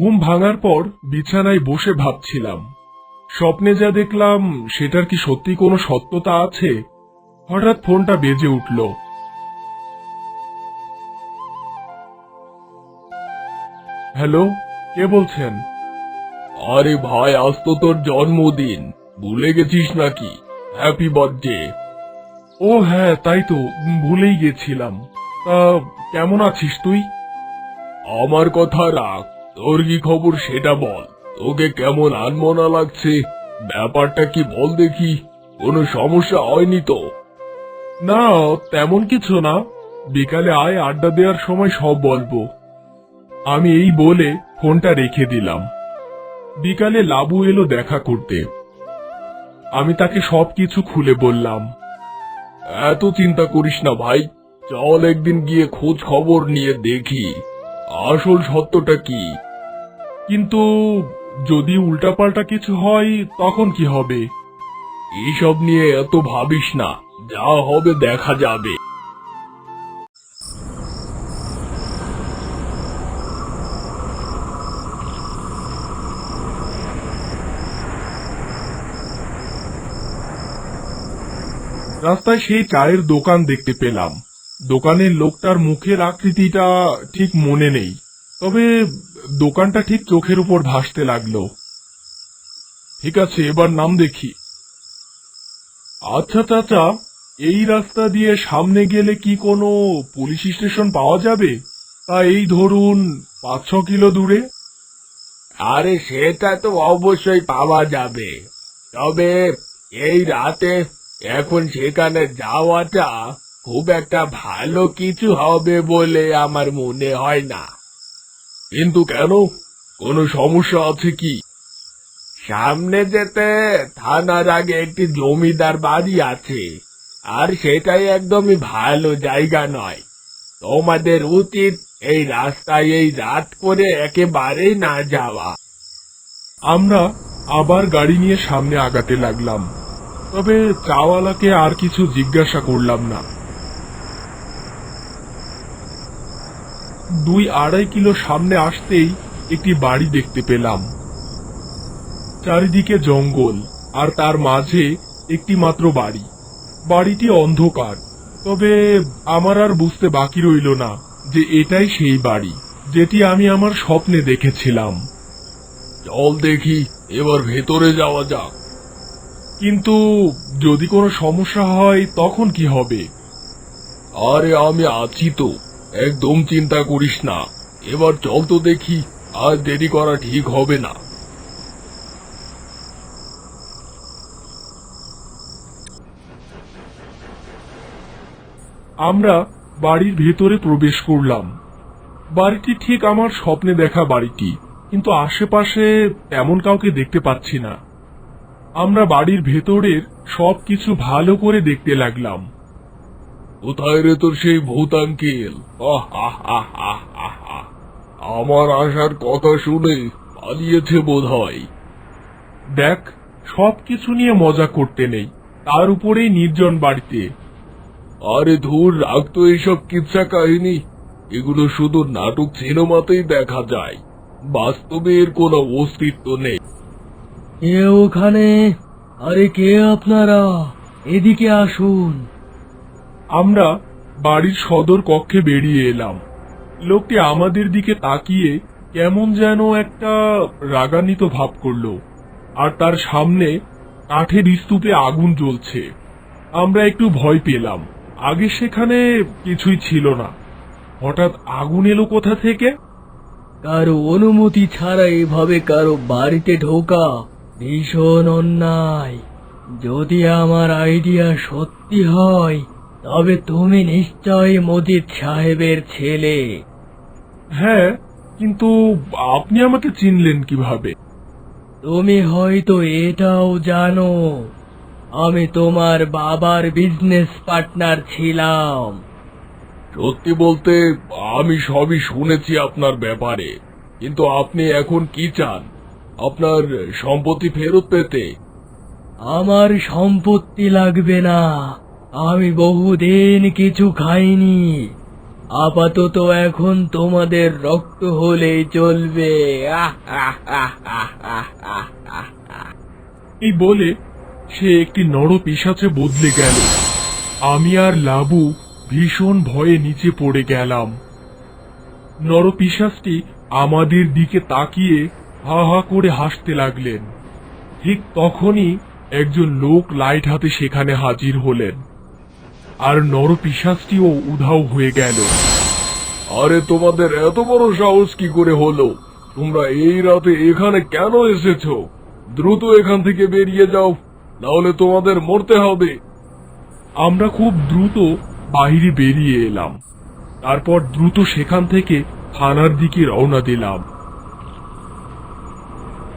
ঘুম ভাঙার পর বিছানায় বসে ভাবছিলাম, স্বপ্নে যা দেখলাম সেটার কি সত্যি কোনো সত্যতা আছে? হঠাৎ ফোনটা বেজে উঠল। হ্যালো, কে বলছেন? আরে ভাই, আজ তো তোর জন্মদিন, ভুলে গেছিস নাকি? Happy birthday. ও হ্যাঁ, তাই তো, ভুলেই গেছিলাম। তা কেমন আছিস তুই? আমার কথা রাখ, তোর কি খবর সেটা বল। তোকে কেমন আনমনা লাগছে? ব্যাপারটা কি বল দেখি, কোনো সমস্যা হয়নি তো? না, তেমন কিছু না। বিকালে আয়, আড্ডা দেওয়ার সময় সব বলবো। আমি এই বলে ফোনটা রেখে দিলাম। বিকালে লাবু এলো দেখা করতে। আমি তাকে সবকিছু খুলে বললাম। এত চিন্তা করিস না ভাই, চল একদিন গিয়ে খোঁজ খবর নিয়ে দেখি আসল সত্যটা কি। কিন্তু যদি উল্টাপাল্টা কিছু হয় তখন কি হবে? এইসব নিয়ে এত ভাবিস না, যা হবে দেখা যাবে। রাস্তায় সেই চায়ের দোকান দেখতে পেলাম। দোকানের লোকটার মুখের আকৃতিটা ঠিক মনে নেই, তবে দোকানটা ঠিক চোখের উপর ভাসতে লাগলো। ঠিক আছে, এবার নাম দেখি। আচ্ছা চাচা, এই রাস্তা দিয়ে সামনে গেলে কি কোনো পুলিশ স্টেশন পাওয়া যাবে? তা এই ধরুন 5-6 কিলো দূরে। আরে সেটা তো অবশ্যই পাওয়া যাবে, তবে এই রাতে এখন সেখানে যাওয়াটা খুব একটা ভালো কিছু হবে বলে আমার মনে হয় না। কিন্তু কেন, কোনো সমস্যা আছে কি? সামনে যেতে থানার আগে একটি জমিদার বাড়ি আছে, আর সেটাই একদমই ভালো জায়গা নয়। তোমাদের উচিত এই রাস্তায় এই রাত করে একেবারেই না যাওয়া। আমরা আবার গাড়ি নিয়ে সামনে আগাতে লাগলাম, তবে চাওয়ালাকে আর কিছু জিজ্ঞাসা করলাম না। 2-2.5 কিলো সামনে আসতেই একটি বাড়ি দেখতে পেলাম। চারিদিকে জঙ্গল, আর তার মাঝে একটি মাত্র বাড়ি। বাড়িটি অন্ধকার, তবে আমার আর বুঝতে বাকি রইল না যে এটাই সেই বাড়ি যেটি আমি আমার স্বপ্নে দেখেছিলাম। চল দেখি, এবার ভেতরে যাওয়া যাক। কিন্তু যদি কোনো সমস্যা হয় তখন কি হবে? আরে আমি আছি তো, একদম চিন্তা করিস না। এবার চল তো দেখি, আর দেরি করা ঠিক হবে না। আমরা বাড়ির ভেতরে প্রবেশ করলাম। বাড়িটি ঠিক আমার স্বপ্নে দেখা বাড়িটি, কিন্তু আশেপাশে তেমন কাউকে দেখতে পাচ্ছি না। আমরা বাড়ির ভেতরের সবকিছু ভালো করে দেখতে লাগলাম। কোথায় রে তোর সেই ভূত আঙ্কেল? আমার আসার কথা শুনে পালিয়েছে বোধহয়। দেখ, সবকিছু নিয়ে মজা করতে নেই, তার উপরেই নির্জন বাড়িতে। আরে ধুর, রাগ তো এইসব কিচ্ছা কাহিনী। এগুলো শুধু নাটক সিনেমাতেই দেখা যায়, বাস্তবে এর কোনো অস্তিত্ব নেই। কে ওখানে? আরে কে আপনারা? এদিকে আসুন। আমরা বাড়ির সদর কক্ষে বেরিয়ে এলাম। লোকটি আমাদের দিকে তাকিয়ে কেমন যেন একটা রাগান্বিত ভাব করলো, আর তার সামনে কাঠের স্তূপে আগুন জ্বলছে। আমরা একটু ভয় পেলাম, আগে সেখানে কিছুই ছিল না। হঠাৎ আগুন এলো কোথা থেকে? কারো অনুমতি ছাড়া এভাবে কারো বাড়িতে ঢোকা ভীষণ অন্যায়। যদি আমার আইডিয়া সত্যি হয়, তবে তুমি নিশ্চয়ই মজিদ সাহেবের ছেলে। হ্যাঁ, কিন্তু আপনি আমাকে চিনলেন কিভাবে? তুমি হয়তো এটাও জানো, আমি তোমার বাবার বিজনেস পার্টনার ছিলাম। সত্যি বলতে আমি সবই শুনেছি আপনার ব্যাপারে, কিন্তু আপনি এখন কি চান? আপনার সম্পত্তি ফেরত পেতে? আমার সম্পত্তি লাগবে না, আমি বহুদিন কিছু খাইনি। আপাতত এখন তোমাদের রক্ত হলেই চলবে। এই বলে সে একটি নরপিশাচে বদলে গেল। আমি আর লাবু ভীষণ ভয়ে নিচে পড়ে গেলাম। নরপিশাচটি আমাদের দিকে তাকিয়ে হা হা করে হাসতে লাগলেন। ঠিক তখনই একজন লোক লাইট হাতে সেখানে হাজির হলেন, আর নরপিশাচটিও উধাও হয়ে গেল। আরে তোমাদের এত বড় সাহস কি করে হলো? তোমরা এই রাতে এখানে কেন এসেছো? দ্রুত এখান থেকে বেরিয়ে যাও, নাহলে তোমাদের মরতে হবে। আমরা খুব দ্রুত বাইরে বেরিয়ে এলাম। তারপর দ্রুত সেখান থেকে থানার দিকে রওনা দিলাম।